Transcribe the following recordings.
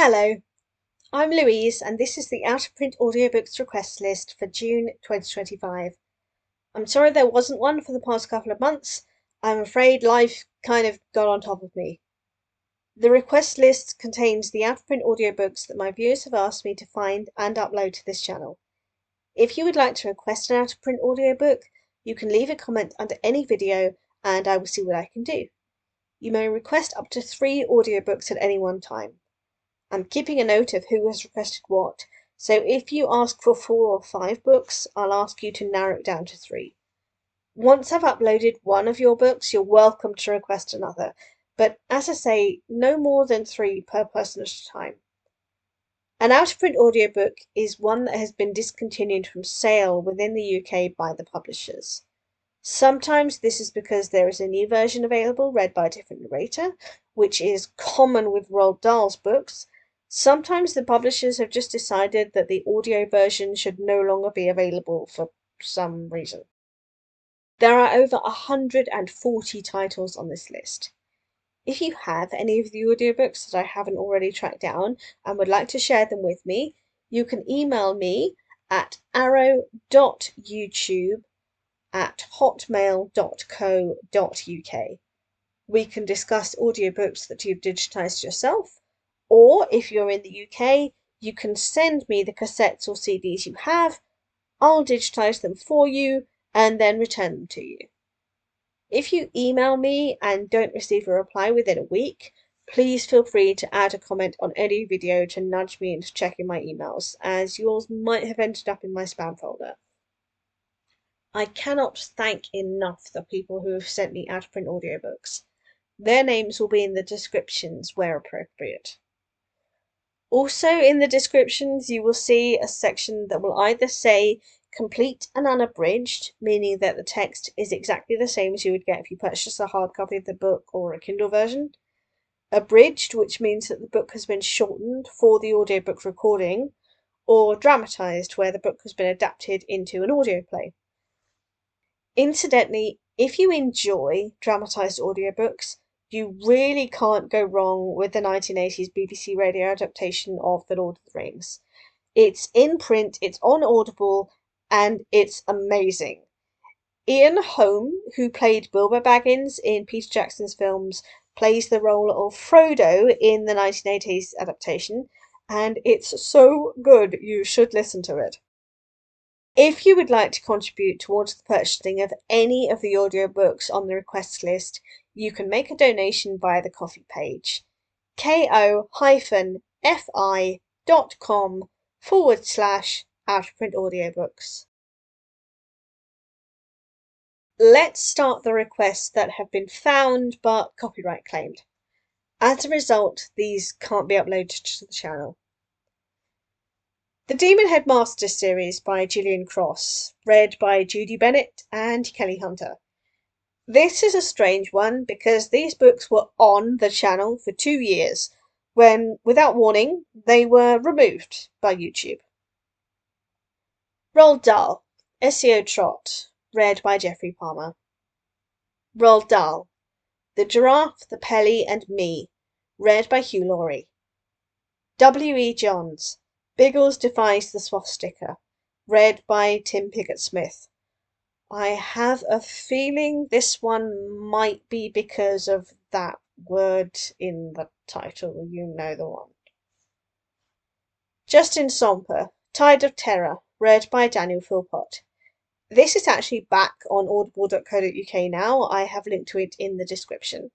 Hello, I'm Louise, and this is the out of print audiobooks request list for June 2025. I'm sorry there wasn't one for the past couple of months. I'm afraid life kind of got on top of me. The request list contains the out of print audiobooks that my viewers have asked me to find and upload to this channel. If you would like to request an out of print audiobook, you can leave a comment under any video and I will see what I can do. You may request up to 3 audiobooks at any one time. I'm keeping a note of who has requested what, so if you ask for 4 or 5 books, I'll ask you to narrow it down to 3. Once I've uploaded one of your books, you're welcome to request another, but as I say, no more than 3 per person at a time. An out-of-print audiobook is one that has been discontinued from sale within the UK by the publishers. Sometimes this is because there is a new version available read by a different narrator, which is common with Roald Dahl's books. Sometimes the publishers have just decided that the audio version should no longer be available for some reason. There are over 140 titles on this list. If you have any of the audiobooks that I haven't already tracked down and would like to share them with me, you can email me at arrow.youtube@hotmail.co.uk. We can discuss audiobooks that you've digitized yourself, or if you're in the UK, you can send me the cassettes or CDs you have. I'll digitize them for you and then return them to you. If you email me and don't receive a reply within a week, please feel free to add a comment on any video to nudge me into checking my emails, as yours might have ended up in my spam folder. I cannot thank enough the people who have sent me out of print audiobooks. Their names will be in the descriptions where appropriate. Also in the descriptions you will see a section that will either say complete and unabridged, meaning that the text is exactly the same as you would get if you purchased a hard copy of the book or a Kindle version. Abridged, which means that the book has been shortened for the audiobook recording, or dramatized, where the book has been adapted into an audio play. Incidentally, if you enjoy dramatized audiobooks, you really can't go wrong with the 1980s BBC radio adaptation of The Lord of the Rings. It's in print, it's on Audible, and it's amazing. Ian Holm, who played Bilbo Baggins in Peter Jackson's films, plays the role of Frodo in the 1980s adaptation, and it's so good you should listen to it. If you would like to contribute towards the purchasing of any of the audiobooks on the request list, you can make a donation via the Ko-fi page, ko-fi.com/out-of-print audiobooks. Let's start the requests that have been found but copyright claimed. As a result, these can't be uploaded to the channel. The Demon Headmaster series by Gillian Cross, read by Judy Bennett and Kelly Hunter. This is a strange one because these books were on the channel for 2 years when, without warning, they were removed by YouTube. Roald Dahl, SEO Trot, read by Jeffrey Palmer. Roald Dahl, The Giraffe, the Pelly and Me, read by Hugh Laurie. W.E. Johns, Biggles Defies the Swastika, read by Tim Pigott-Smith. I have a feeling this one might be because of that word in the title, you know the one. Justin Somper, Tide of Terror, read by Daniel Philpott. This is actually back on audible.co.uk now. I have linked to it in the description.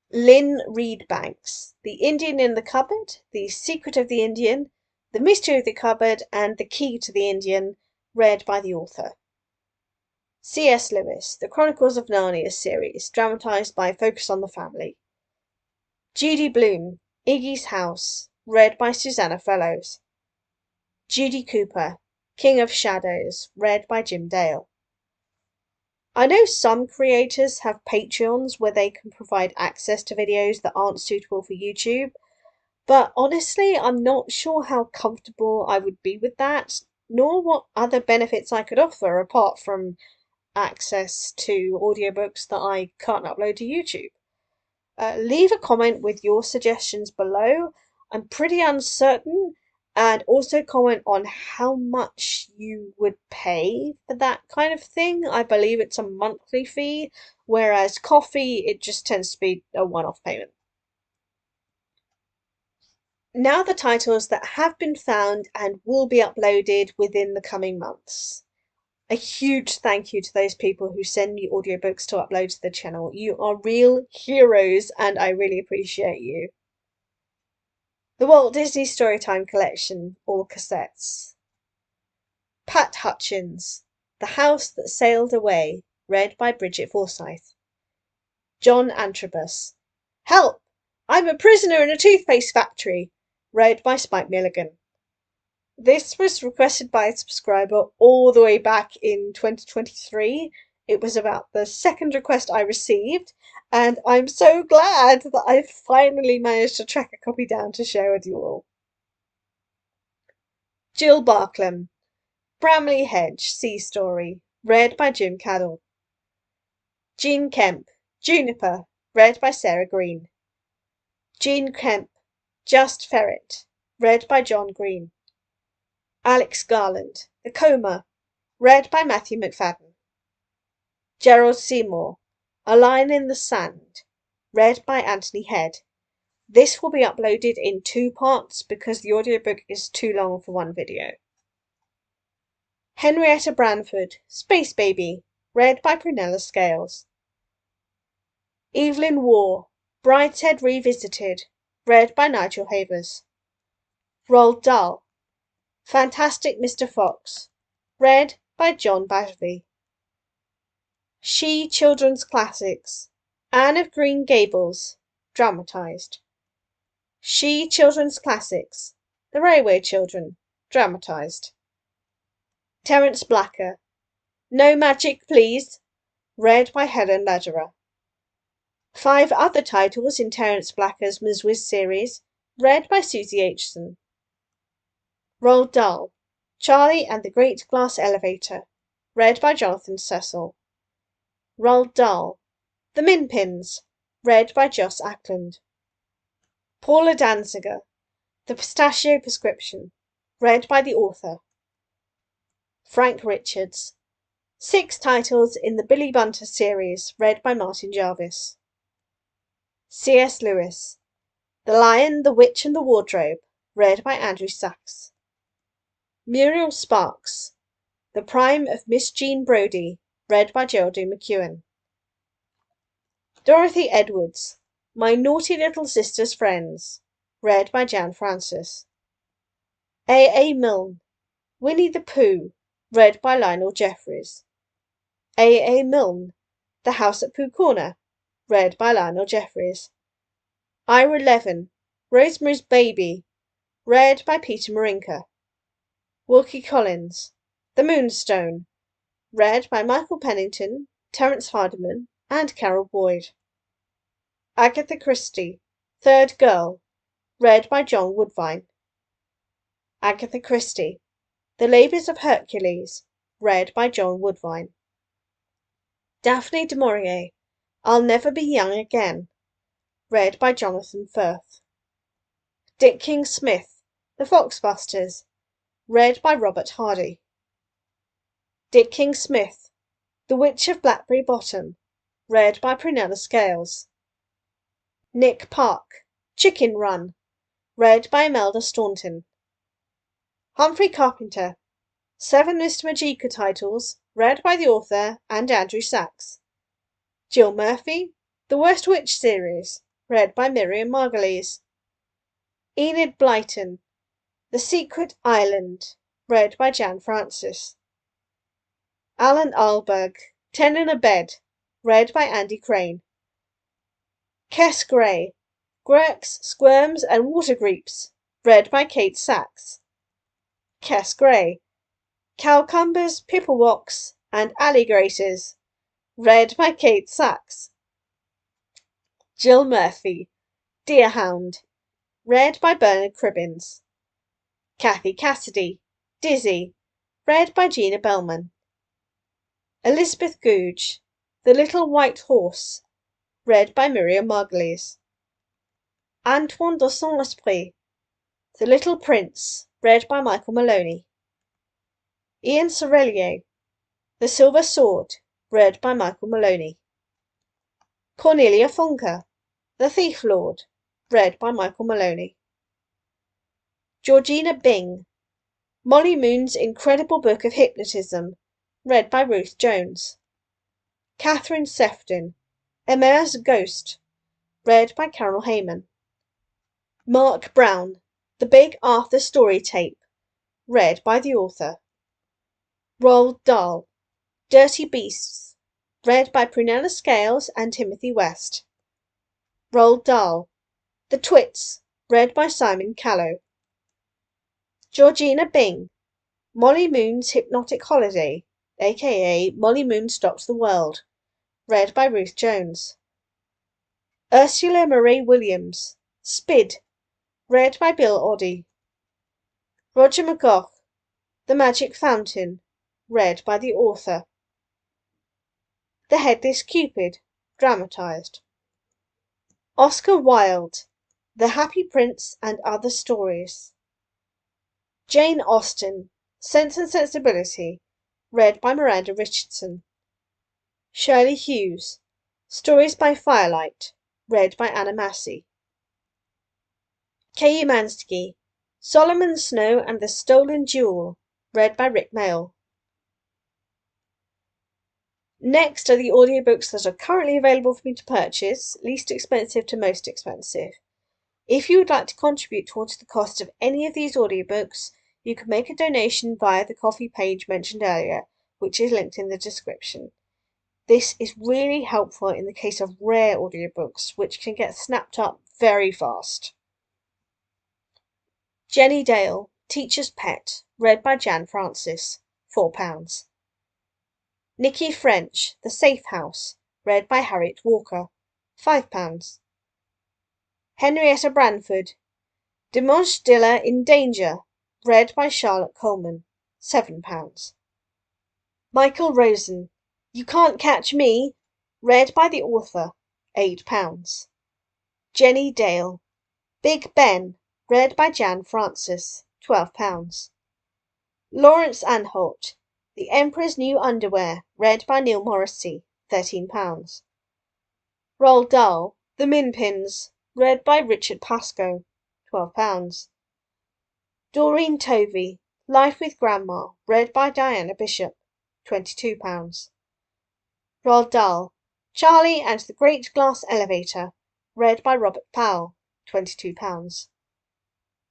Lynn Reedbanks, The Indian in the Cupboard, The Secret of the Indian, The Mystery of the Cupboard, and The Key to the Indian, read by the author. C.S. Lewis, The Chronicles of Narnia series, dramatised by Focus on the Family. Judy Blume, Iggy's House, read by Susanna Fellows. Judy Cooper, King of Shadows, read by Jim Dale. I know some creators have Patreons where they can provide access to videos that aren't suitable for YouTube, but honestly, I'm not sure how comfortable I would be with that, nor what other benefits I could offer apart from access to audiobooks that I can't upload to YouTube. Leave a comment with your suggestions below. I'm pretty uncertain, and also comment on how much you would pay for that kind of thing. I believe it's a monthly fee, whereas coffee, it just tends to be a one-off payment. Now the titles that have been found and will be uploaded within the coming months. A huge thank you to those people who send me audiobooks to upload to the channel. You are real heroes and I really appreciate you. The Walt Disney Storytime Collection, all cassettes. Pat Hutchins, The House That Sailed Away, read by Bridget Forsyth. John Antrobus, Help! I'm a prisoner in a toothpaste factory, read by Spike Milligan. This was requested by a subscriber all the way back in 2023. It was about the second request I received, and I'm so glad that I've finally managed to track a copy down to share with you all. Jill Barklam, Bramley Hedge Sea Story, read by Jim Caddell. Jean Kemp, Juniper, read by Sarah Green. Jean Kemp, Just Ferret, read by John Green. Alex Garland, The Coma, read by Matthew McFadden. Gerald Seymour, A Line in the Sand, read by Anthony Head. This will be uploaded in 2 parts because the audiobook is too long for one video. Henrietta Branford, Space Baby, read by Prunella Scales. Evelyn Waugh, Brideshead Revisited, read by Nigel Havers. Roald Dahl, Fantastic Mr. Fox, read by John Batterby. She Children's Classics, Anne of Green Gables, dramatised. She Children's Classics, The Railway Children, dramatised. Terence Blacker, No Magic Please, read by Helen Lederer. 5 other titles in Terence Blacker's Ms. Wiz series, read by Susie Aitchison. Roald Dahl, Charlie and the Great Glass Elevator, read by Jonathan Cecil. Roald Dahl, The Minpins, read by Joss Ackland. Paula Danziger, The Pistachio Prescription, read by the author. Frank Richards, 6 titles in the Billy Bunter series, read by Martin Jarvis. C.S. Lewis, The Lion, the Witch and the Wardrobe, read by Andrew Sachs. Muriel Sparks, The Prime of Miss Jean Brodie, read by Geraldine McEwen. Dorothy Edwards, My Naughty Little Sister's Friends, read by Jan Francis. A. Milne, Winnie the Pooh, read by Lionel Jeffries. A. Milne, The House at Pooh Corner, read by Lionel Jeffries. Ira Levin, Rosemary's Baby, read by Peter Marinka. Wilkie Collins, The Moonstone, read by Michael Pennington, Terence Hardiman, and Carol Boyd. Agatha Christie, Third Girl, read by John Woodvine. Agatha Christie, The Labours of Hercules, read by John Woodvine. Daphne du Maurier, I'll Never Be Young Again, read by Jonathan Firth. Dick King-Smith, The Foxbusters, read by Robert Hardy. Dick King-Smith, The Witch of Blackberry Bottom, read by Prunella Scales. Nick Park, Chicken Run, read by Imelda Staunton. Humphrey Carpenter, 7 Mr. Magica titles, read by the author and Andrew Sachs. Jill Murphy, The Worst Witch series, read by Miriam Margolyes. Enid Blyton, The Secret Island, read by Jan Francis. Alan Alberg, 10 in a Bed, read by Andy Crane. Kess Gray, Gurks, Squirms and Water Greeps, read by Kate Sachs. Kess Gray, Cowcumbers, Pipplewocks and Alligrators, read by Kate Sachs. Jill Murphy, Deerhound, read by Bernard Cribbins. Kathy Cassidy, Dizzy, read by Gina Bellman. Elizabeth Googe, The Little White Horse, read by Miriam Margolyes. Antoine de Saint-Esprit, The Little Prince, read by Michael Maloney. Ian Sorelier, The Silver Sword, read by Michael Maloney. Cornelia Funke, The Thief Lord, read by Michael Maloney. Georgina Bing, Molly Moon's Incredible Book of Hypnotism, read by Ruth Jones. Catherine Sefton, Emma's Ghost, read by Carol Heyman. Mark Brown, The Big Arthur Story Tape, read by the author. Roald Dahl, Dirty Beasts, read by Prunella Scales and Timothy West. Roald Dahl, The Twits, read by Simon Callow. Georgina Bing, Molly Moon's Hypnotic Holiday, aka Molly Moon Stops the World, read by Ruth Jones. Ursula Marie Williams, Spid, read by Bill Oddie. Roger McGough, The Magic Fountain, read by the author. The Headless Cupid, dramatised. Oscar Wilde, The Happy Prince and Other Stories. Jane Austen, Sense and Sensibility, read by Miranda Richardson. Shirley Hughes, Stories by Firelight, read by Anna Massey. K. Umansky, Solomon Snow and the Stolen Jewel, read by Rick Mail. Next are the audiobooks that are currently available for me to purchase, least expensive to most expensive. If you would like to contribute towards the cost of any of these audiobooks, you can make a donation via the Ko-fi page mentioned earlier, which is linked in the description. This is really helpful in the case of rare audiobooks, which can get snapped up very fast. Jenny Dale, Teacher's Pet, read by Jan Francis, £4. Nikki French, The Safe House, read by Harriet Walker, £5. Henrietta Branford, Dimanche Dilla in Danger, read by Charlotte Coleman, £7. Michael Rosen, You Can't Catch Me, read by the author, £8. Jenny Dale, Big Ben, read by Jan Francis, £12. Lawrence Anholt, The Emperor's New Underwear, read by Neil Morrissey, £13. Roald Dahl, The Minpins, read by Richard Pascoe, £12. Doreen Tovey, Life with Grandma, read by Diana Bishop, £22. Roald Dahl, Charlie and the Great Glass Elevator, read by Robert Powell, £22.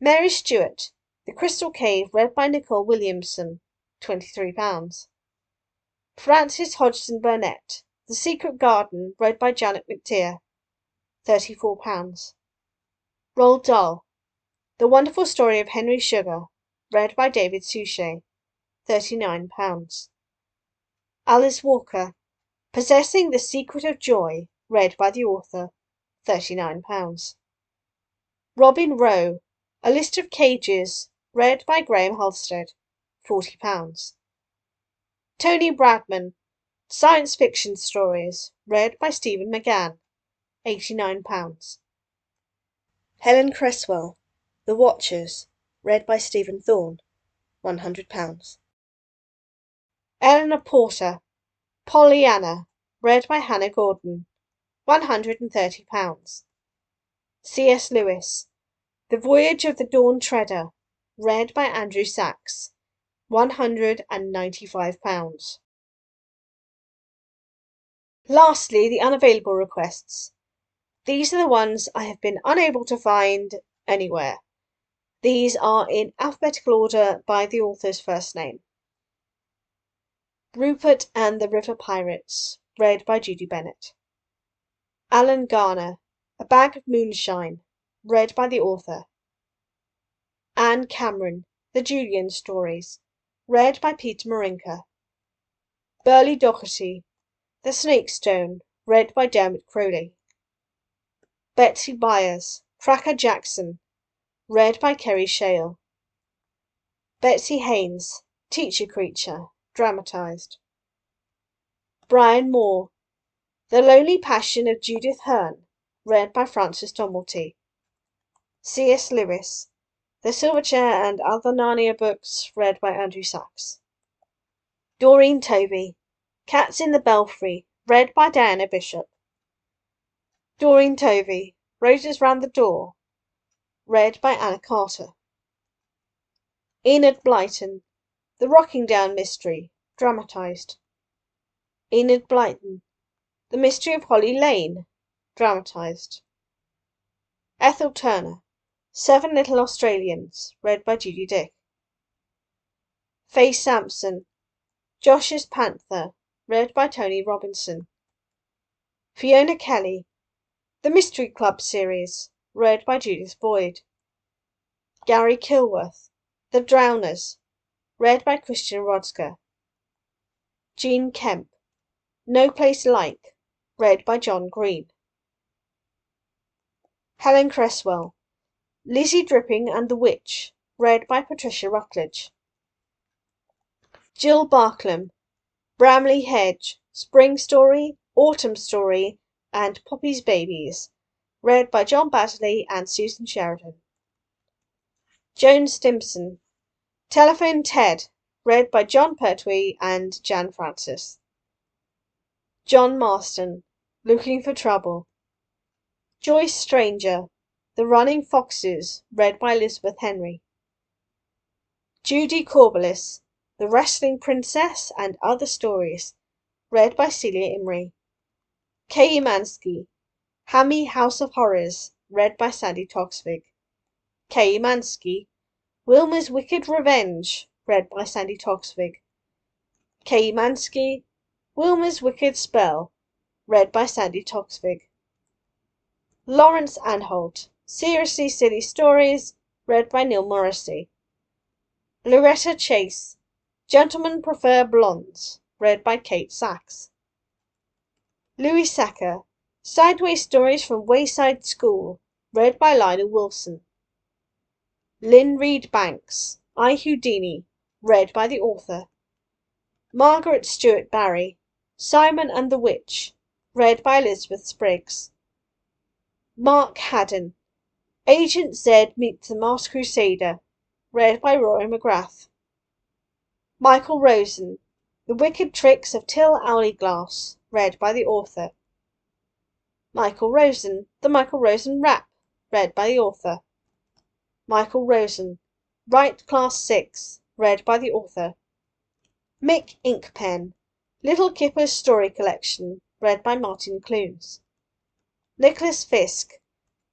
Mary Stewart, The Crystal Cave, read by Nicole Williamson, £23. Frances Hodgson Burnett, The Secret Garden, read by Janet McTeer, £34. Roald Dahl, The Wonderful Story of Henry Sugar, read by David Suchet, £39. Alice Walker, Possessing the Secret of Joy, read by the author, £39. Robin Rowe, A List of Cages, read by Graham Halstead, £40. Tony Bradman, Science Fiction Stories, read by Stephen McGann, £89. Helen Cresswell, The Watchers, read by Stephen Thorne, £100. Eleanor Porter, Pollyanna, read by Hannah Gordon, £130. C.S. Lewis, The Voyage of the Dawn Treader, read by Andrew Sachs, £195. Lastly, the unavailable requests. These are the ones I have been unable to find anywhere. These are in alphabetical order by the author's first name. Rupert and the River Pirates, read by Judy Bennett. Alan Garner, A Bag of Moonshine, read by the author. Anne Cameron, The Julian Stories, read by Peter Marinka. Burley Doherty, The Snake Stone, read by Dermot Crowley. Betsy Byers, Cracker Jackson, read by Kerry Shale. Betsy Haynes, Teacher Creature, dramatised. Brian Moore, The Lonely Passion of Judith Hearn, read by Frances Domelty. C.S. Lewis, The Silver Chair and Other Narnia Books, read by Andrew Sachs. Doreen Tovey, Cats in the Belfry, read by Diana Bishop. Doreen Tovey, Roses Round the Door, read by Anna Carter. Enid Blyton, The Rocking Down Mystery, dramatised. Enid Blyton, The Mystery of Holly Lane, dramatised. Ethel Turner, Seven Little Australians, read by Judy Dick. Faye Sampson, Josh's Panther, read by Tony Robinson. Fiona Kelly, The Mystery Club series, read by Judith Boyd. Gary Kilworth, The Drowners, read by Christian Rodsker. Jean Kemp, No Place Like, read by John Green. Helen Cresswell, Lizzie Dripping and the Witch, read by Patricia Routledge. Jill Barklam, Bramley Hedge, Spring Story, Autumn Story, and Poppy's Babies, read by John Baddeley and Susan Sheridan. Joan Stimson, Telephone Ted, read by John Pertwee and Jan Francis. John Marston, Looking for Trouble. Joyce Stranger, The Running Foxes, read by Elizabeth Henry. Judy Corbelis, The Wrestling Princess and Other Stories, read by Celia Imrie. Kay Mansky, Hammy House of Horrors, read by Sandy Toksvig. Kay Mansky, Wilma's Wicked Revenge, read by Sandy Toksvig. Kay Mansky, Wilma's Wicked Spell, read by Sandy Toksvig. Lawrence Anholt, Seriously Silly Stories, read by Neil Morrissey. Loretta Chase, Gentlemen Prefer Blondes, read by Kate Sachs. Louis Sacre, Sideways Stories from Wayside School, read by Lionel Wilson. Lynn Reed Banks, I Houdini, read by the author. Margaret Stewart Barry, Simon and the Witch, read by Elizabeth Spriggs. Mark Haddon, Agent Z Meets the Masked Crusader, read by Rory McGrath. Michael Rosen, The Wicked Tricks of Till Owlyglass, read by the author. Michael Rosen, The Michael Rosen Rap, read by the author. Michael Rosen, Right Class 6, read by the author. Mick Inkpen, Little Kipper's Story Collection, read by Martin Clunes. Nicholas Fisk,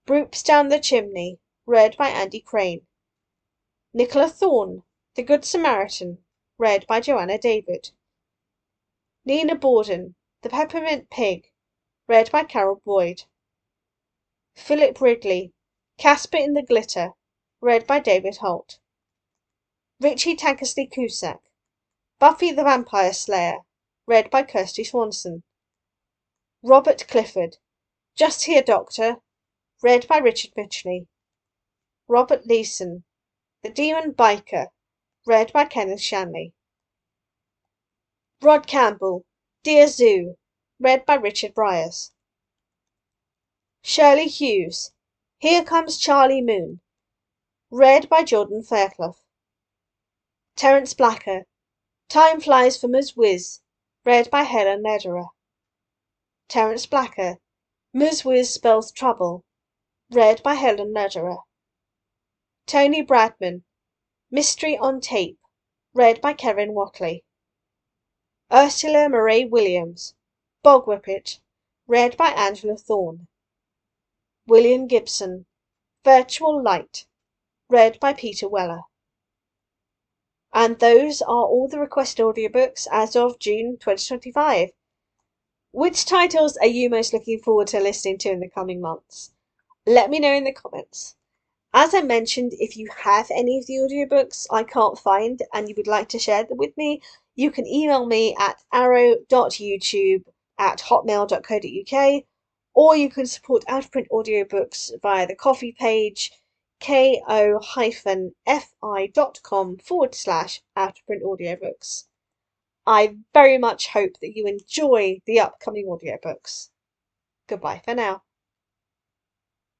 Broops Down the Chimney, read by Andy Crane. Nicola Thorne, The Good Samaritan, read by Joanna David. Nina Borden, The Peppermint Pig, read by Carol Boyd. Philip Ridley, Casper in the Glitter, read by David Holt. Richie Tankersley Cusack, Buffy the Vampire Slayer, read by Kirsty Swanson. Robert Clifford, Just Here Doctor, read by Richard Mitchley. Robert Leeson, The Demon Biker, read by Kenneth Shanley. Rod Campbell, Dear Zoo, read by Richard Bryars. Shirley Hughes, Here Comes Charlie Moon, read by Jordan Fairclough. Terence Blacker, Time Flies for Ms. Whiz, read by Helen Lederer. Terence Blacker, Ms. Whiz Spells Trouble, read by Helen Lederer. Tony Bradman, Mystery on Tape, read by Kevin Watley. Ursula Murray Williams, Bog Whippet, read by Angela Thorne. William Gibson, Virtual Light, read by Peter Weller. And those are all the requested audiobooks as of June 2025. Which titles are you most looking forward to listening to in the coming months? Let me know in the comments. As I mentioned, if you have any of the audiobooks I can't find and you would like to share them with me, you can email me at arrow.youtube@hotmail.co.uk, or you can support Out of Print Audiobooks via the Ko-fi page ko-fi.com/Out of Print Audiobooks. I very much hope that you enjoy the upcoming audiobooks. Goodbye for now.